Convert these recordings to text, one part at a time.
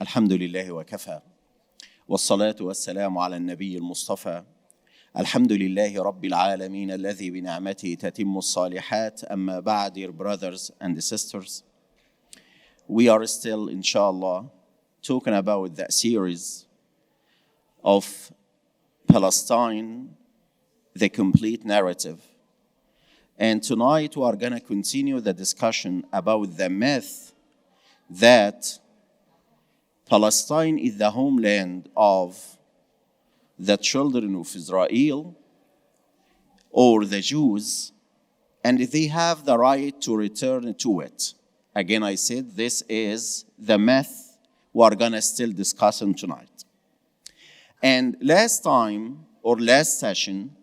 الحمد لله وكفى والصلاة والسلام على النبي المصطفى الحمد لله رب العالمين الذي بنعمته تتم الصالحات. أما بعد, dear brothers and sisters, we are still, inshallah, talking about the series of Palestine, the complete narrative. And tonight we are going to continue the discussion about the myth that Palestine is the homeland of the children of Israel or the Jews, and they have the right to return to it. Again, I said this is the myth we are going to still discuss tonight. And last time, or last session,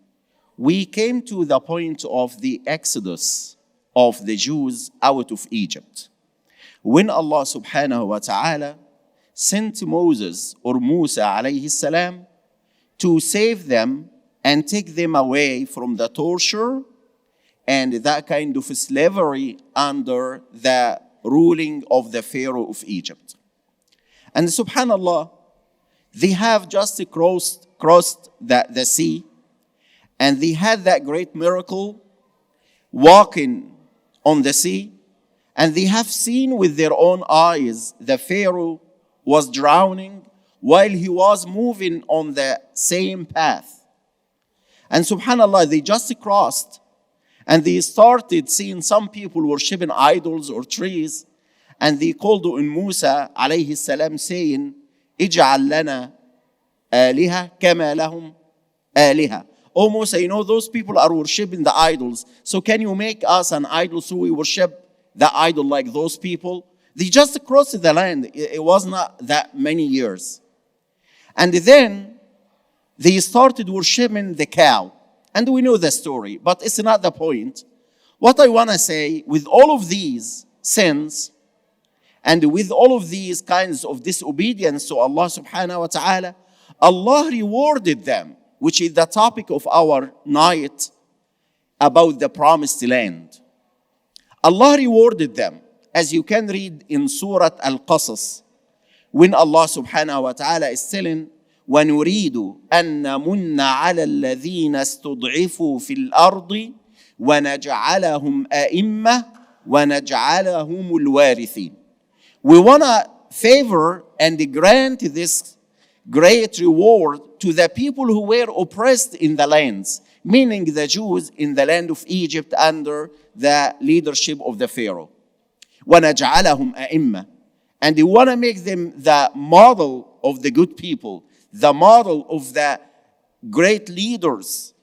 we came to the point of the exodus of the Jews out of Egypt. When Allah subhanahu wa ta'ala sent Moses or Musa alayhi salam to save them and take them away from the torture and that kind of slavery under the ruling of the Pharaoh of Egypt. And subhanallah, they have just crossed the sea, and they had that great miracle walking on the sea, and they have seen with their own eyes the Pharaoh was drowning while he was moving on the same path. And subhanallah, they just crossed, and they started seeing some people worshiping idols or trees, and they called on Musa alayhi salam saying, اجعل لنا آلهة كما لهم آلهة. Oh Musa, you know those people are worshiping the idols, so can you make us an idol so we worship the idol like those people? They just crossed the land. It was not that many years. And then they started worshiping the cow. And we know the story, but it's not the point. What I want to say, with all of these sins and with all of these kinds of disobedience to Allah subhanahu wa ta'ala, Allah rewarded them, which is the topic of our night about the promised land. Allah rewarded them, as you can read in Surah Al-Qasas, when Allah subhanahu wa ta'ala is telling, وَنُرِيدُ أَن نَمُنَّ عَلَى الَّذِينَ اسْتُضْعِفُوا فِي الْأَرْضِ وَنَجْعَلَهُمْ أَئِمَّةً وَنَجْعَلَهُمُ الْوَارِثِينَ. We want to favor and grant this great reward to the people who were oppressed in the lands, meaning the Jews in the land of Egypt under the leadership of the Pharaoh. وَنَجْعَلَهُمْ أَئِمَّةً. And we want to make them the model of the good people, the model of the great leaders.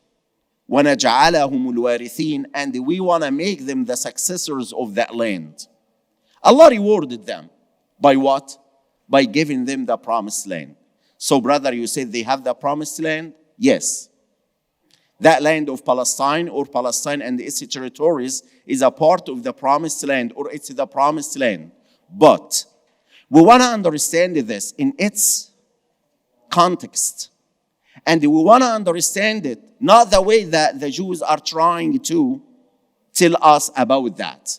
وَنَجْعَلَهُمُ الْوَارِثِينَ. And we want to make them the successors of that land. Allah rewarded them by what? By giving them the promised land. So brother, you said they have the promised land? Yes. That land of Palestine, or Palestine and its territories, is a part of the promised land, or it's the promised land. But we want to understand this in its context. And we want to understand it not the way that the Jews are trying to tell us about that.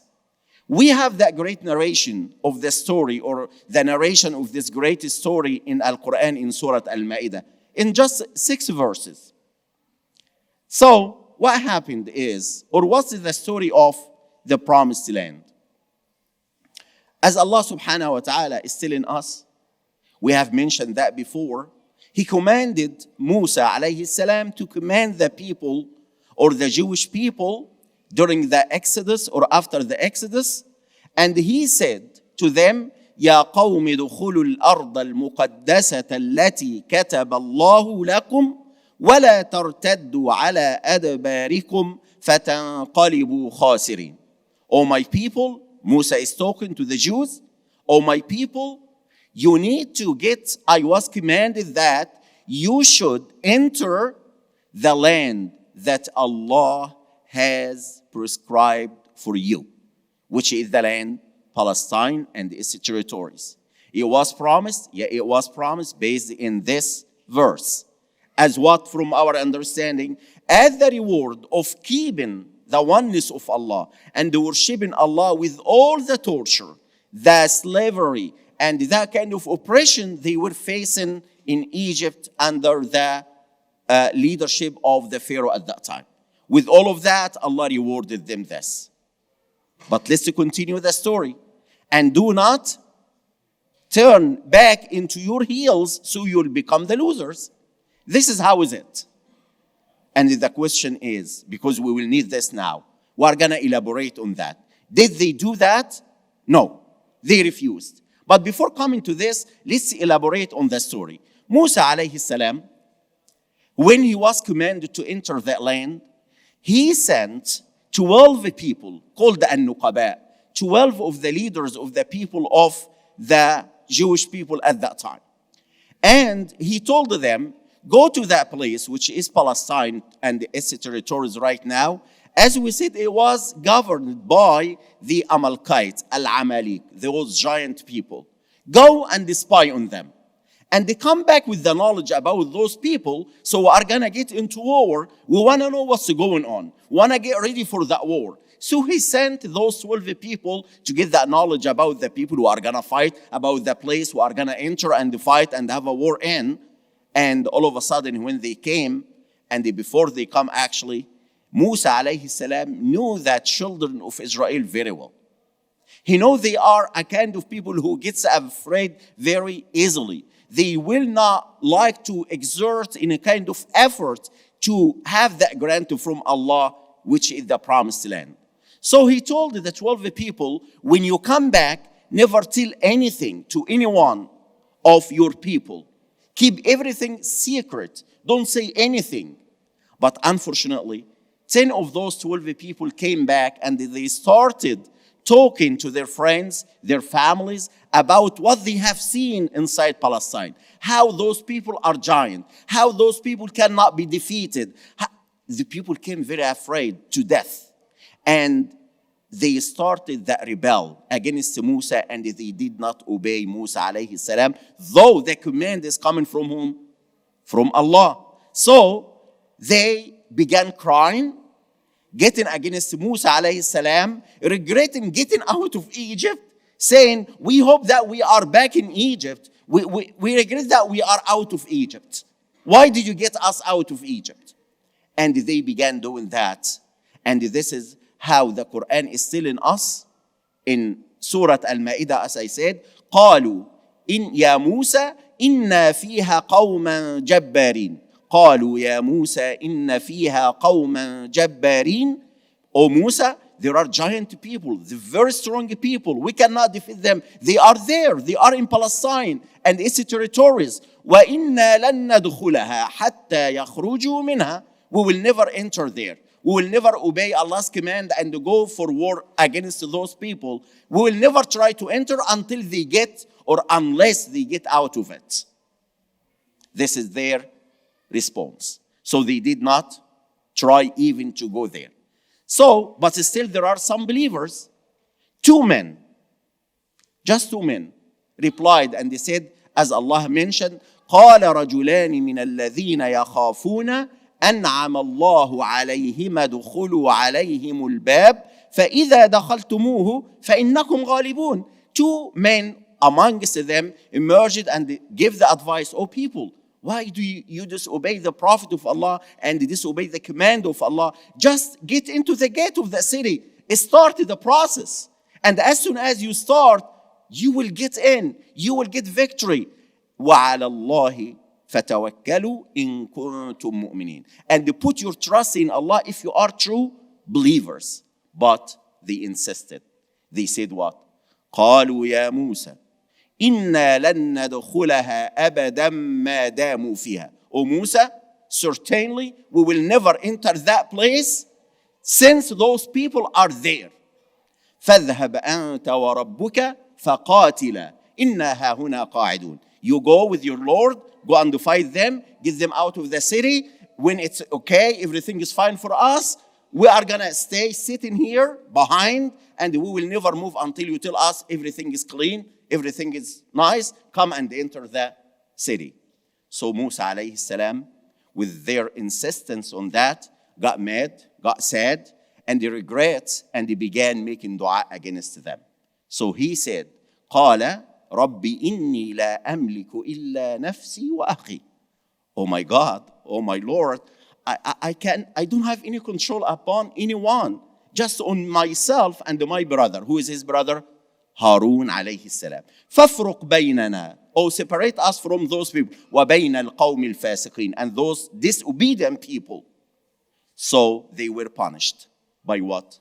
We have that great narration of the story, or the narration of this great story in Al-Quran in Surah Al-Ma'idah, in just 6 verses. So what happened is, or what's the story of the promised land? As Allah subhanahu wa ta'ala is telling us, we have mentioned that before, He commanded Musa alayhi salam to command the people, or the Jewish people, during the Exodus or after the Exodus, and He said to them, يا قوم ادخلوا الأرض المقدسة التي كتب الله لكم ولا ترتدوا على أدباركم فتنقلبوا خاسرين. O my people, Musa is talking to the Jews, O my people, you need to I was commanded that you should enter the land that Allah has prescribed for you, which is the land Palestine and its territories. It was promised, it was promised based in this verse. As what, from our understanding, as the reward of keeping the oneness of Allah and worshiping Allah with all the torture, the slavery, and that kind of oppression they were facing in Egypt under the leadership of the Pharaoh at that time. With all of that, Allah rewarded them this. But let's continue the story. And do not turn back into your heels so you'll become the losers. This is how is it. And the question is, because we will need this now, we're going to elaborate on that. Did they do that? No, they refused. But before coming to this, let's elaborate on the story. Musa alayhi salam, when he was commanded to enter that land, he sent 12 people called the An-Nuqaba, 12 of the leaders of the people of the Jewish people at that time. And he told them, go to that place, which is Palestine and its territories right now. As we said, it was governed by the Amalekites, Al-Amalek, those giant people. Go and spy on them. And they come back with the knowledge about those people, so we are going to get into war. We want to know what's going on. We want to get ready for that war. So he sent those 12 people to get that knowledge about the people who are going to fight, about the place who are going to enter and fight and have a war in. And all of a sudden, when they came, and before they come actually, Musa alayhi salam knew the children of Israel very well. He knows they are a kind of people who gets afraid very easily. They will not like to exert in a kind of effort to have that granted from Allah, which is the promised land. So he told the 12 people, when you come back, never tell anything to anyone of your people. Keep everything secret. Don't say anything. But unfortunately, 10 of those 12 people came back and they started talking to their friends, their families, about what they have seen inside Palestine. How those people are giant. How those people cannot be defeated. The people came very afraid to death. And they started that rebel against Musa, and they did not obey Musa alayhi salam, though the command is coming from whom? From Allah. So they began crying, getting against Musa alayhi salam, regretting getting out of Egypt, saying, we hope that we are back in Egypt. We regret that we are out of Egypt. Why did you get us out of Egypt? And they began doing that. And this is how the Quran is telling us in Surah Al-Ma'idah, as I said, قالوا إن يا موسى إن فيها قوما جبارين. قالوا يا موسى إن فيها قوما جبارين. O Musa, there are giant people, the very strong people. We cannot defeat them. They are there. They are in Palestine and its territories. وَإِنَّا لَن نَدْخُلَهَا حَتَّى يَخْرُجُوا مِنْهَا. We will never enter there. We will never obey Allah's command and go for war against those people. We will never try to enter until they get, or unless they get out of it. This is their response. So they did not try even to go there. So, but still there are some believers. 2 men, just 2 men, replied and they said, as Allah mentioned, قال رجلان من الذين يخافون أنعم الله عليهم ادخلوا عليهم الباب فإذا دخلتموه فإنكم غالبون. 2 men amongst them emerged and gave the advice, O people, why do you disobey the Prophet of Allah and disobey the command of Allah? Just get into the gate of the city. Start the process. And as soon as you start, you will get in. You will get victory. وَعَلَى اللَّهِ فَتَوَكَّلُوا إِن كُنتُم مُؤْمِنِينَ. And put your trust in Allah if you are true believers. But they insisted. They said what? قَالُوا يَا مُوسَى إِنَّا لَن نَدْخُلَهَا أَبَدًا مَا دَامُوا فِيهَا. O Musa, certainly we will never enter that place since those people are there. فَاذْهَبْ أَنْتَ وَرَبُّكَ فَقَاتِلًا إِنَّا هَاهُنَا قَاعِدُونَ. You go with your Lord, go and fight them, get them out of the city. When it's okay, everything is fine for us, we are going to stay sitting here behind and we will never move until you tell us everything is clean, everything is nice, come and enter the city. So Musa alayhi salam, with their insistence on that, got mad, got sad, and he regrets, and he began making dua against them. So he said, قال ربي إني لا أملك إلا نفسي وأخي. Oh my God, oh my Lord, I don't have any control upon anyone, just on myself and my brother. Who is his brother? Harun alayhi salam. فَافْرُقْ بَيْنَنَا, oh, separate us from those people. وَبَيْنَ الْقَوْمِ الْفَاسِقِينَ, and those disobedient people. So they were punished by what?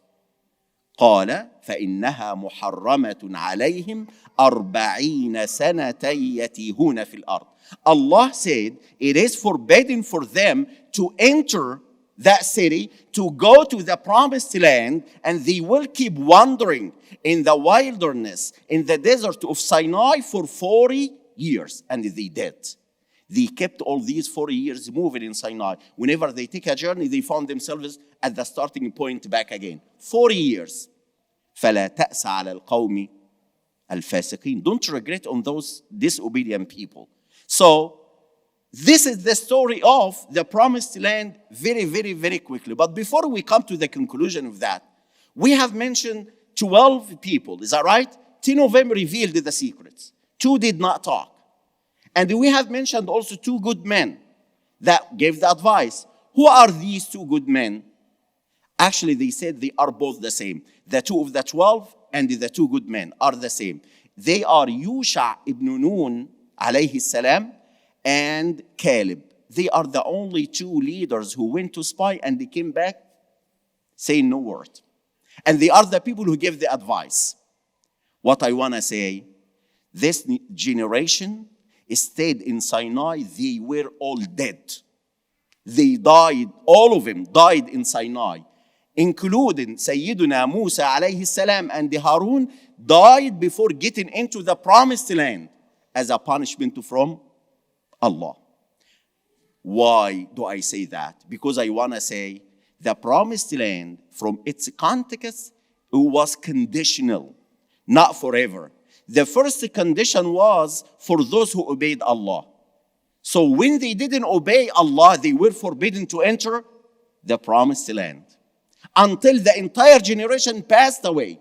قال فإنها محرمة عليهم 40 سنة يتيهون في الأرض. Allah said it is forbidden for them to enter that city, to go to the promised land, and they will keep wandering in the wilderness, in the desert of Sinai for 40 years. And they did. They kept all these 40 years moving in Sinai. Whenever they take a journey, they found themselves at the starting point back again. 40 years. فَلَا تَأْسَ عَلَى الْقَوْمِ الْفَاسِقِينَ. Don't regret on those disobedient people. So, this is the story of the promised land very, very, very quickly. But before we come to the conclusion of that, we have mentioned 12 people. Is that right? 10 of them revealed the secrets. 2 did not talk. And we have mentioned also 2 good men that gave the advice. Who are these 2 good men? Actually, they said they are both the same. The 2 of the 12 and the 2 good men are the same. They are Yusha ibn Nun alayhi salam and Caleb. They are the only 2 leaders who went to spy and they came back saying no word. And they are the people who give the advice. What I want to say, this generation stayed in Sinai. They were all dead. They died, all of them died in Sinai, including Sayyiduna Musa alayhi salam and Harun died before getting into the promised land as a punishment from Allah. Why do I say that? Because I want to say the promised land, from its context, it was conditional, not forever. The first condition was for those who obeyed Allah. So when they didn't obey Allah, they were forbidden to enter the promised land until the entire generation passed away.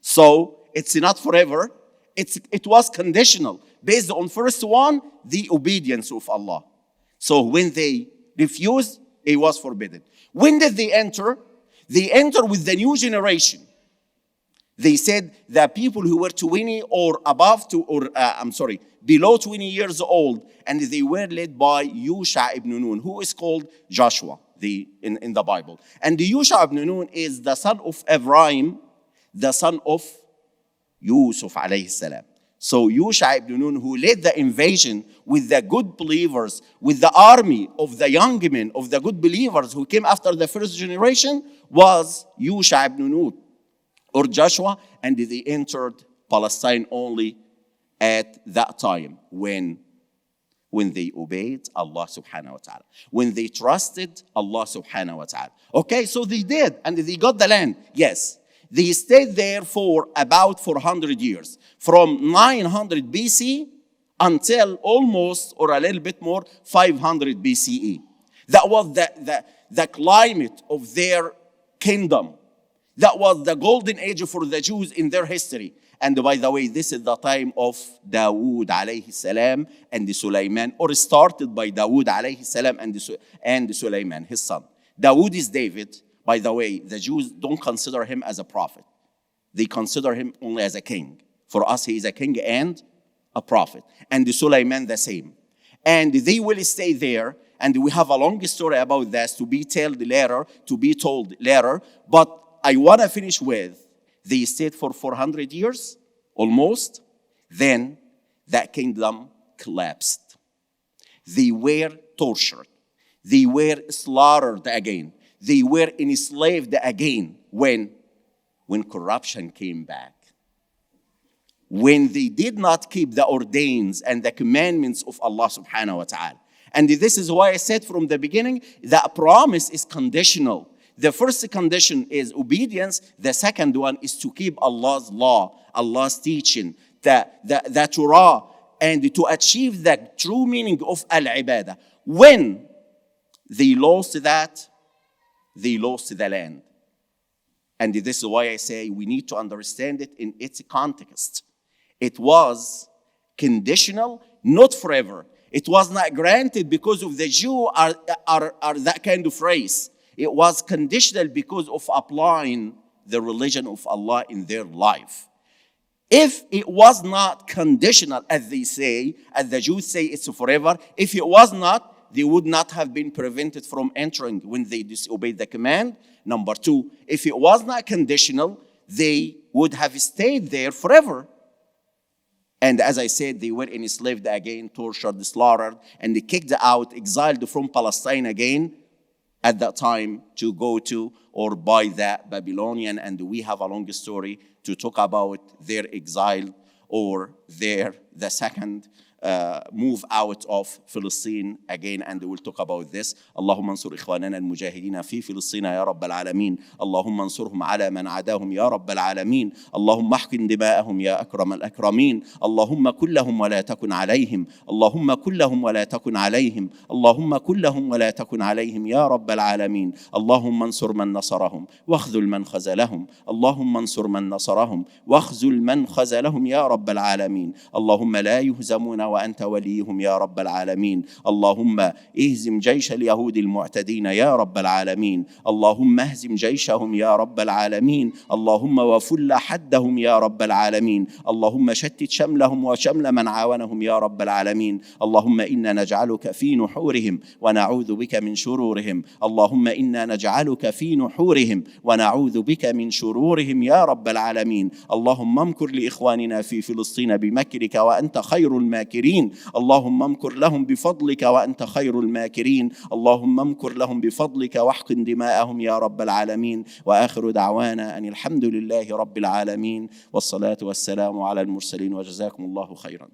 So it's not forever. It was conditional based on first one, the obedience of Allah. So when they refused, it was forbidden. When did they enter? They enter with the new generation. They said the people who were 20 or below 20 years old, and they were led by Yusha ibn Nun, who is called Joshua in the Bible. And Yusha ibn Nun is the son of Ephraim, the son of Yusuf alayhi salam. So Yusha ibn Nun, who led the invasion with the good believers, with the army of the young men, of the good believers who came after the first generation, was Yusha ibn Nun, or Joshua, and they entered Palestine only at that time when they obeyed Allah subhanahu wa ta'ala, when they trusted Allah subhanahu wa ta'ala. Okay, so they did, and they got the land. Yes, they stayed there for about 400 years, from 900 BC until almost, or a little bit more, 500 BCE. That was the climate of their kingdom. That was the golden age for the Jews in their history. And by the way, this is the time of Dawood alayhi salam and Sulaiman, or started by Dawood alayhi salam and Sulaiman, his son. Dawood is David. By the way, the Jews don't consider him as a prophet. They consider him only as a king. For us, he is a king and a prophet. And Sulaiman the same. And they will stay there. And we have a long story about this to be told later. But I want to finish with, they stayed for 400 years, almost. Then that kingdom collapsed. They were tortured. They were slaughtered again. They were enslaved again when corruption came back. When they did not keep the ordains and the commandments of Allah subhanahu wa ta'ala. And this is why I said from the beginning, that promise is conditional. The first condition is obedience. The second one is to keep Allah's law, Allah's teaching, the Torah, and to achieve the true meaning of al-ibadah. When they lost that, they lost the land. And this is why I say we need to understand it in its context. It was conditional, not forever. It was not granted because of the Jew are that kind of race. It was conditional because of applying the religion of Allah in their life. If it was not conditional, as they say, as the Jews say, it's forever. If it was not, they would not have been prevented from entering when they disobeyed the command. Number two, if it was not conditional, they would have stayed there forever. And as I said, they were enslaved again, tortured, slaughtered, and they kicked out, exiled from Palestine again at that time to go to or by the Babylonian. And we have a long story to talk about their exile or the second move out of Palestine again, and we'll talk about this. اللهم انصر إخواننا المجاهدين في فلسطين يا رب العالمين. اللهم انصرهم على من عاداهم يا رب العالمين. اللهم احقن دماءهم يا أكرم الأكرمين. اللهم كن لهم ولا تكن عليهم. اللهم كن لهم ولا تكن عليهم. اللهم كن لهم ولا تكن عليهم يا رب العالمين. اللهم انصر من نصرهم واخذل من خذلهم. اللهم انصر من نصرهم واخذل من خذلهم يا رب العالمين. اللهم لا يهزمون وأنت وليهم يا رب العالمين. اللهم اهزم جيش اليهود المعتدين يا رب العالمين. اللهم اهزم جيشهم يا رب العالمين. اللهم وفل حدهم يا رب العالمين. اللهم شتت شملهم وشمل من عاونهم يا رب العالمين. اللهم إنا نجعلك في نحورهم ونعوذ بك من شرورهم. اللهم إنا نجعلك في نحورهم ونعوذ بك من شرورهم يا رب العالمين. اللهم امكر لإخواننا في فلسطين بمكرك وأنت خير الماكرين. اللهم امكر لهم بفضلك وأنت خير الماكرين. اللهم امكر لهم بفضلك واحقن دماءهم يا رب العالمين. وآخر دعوانا أن الحمد لله رب العالمين والصلاة والسلام على المرسلين وجزاكم الله خيرا.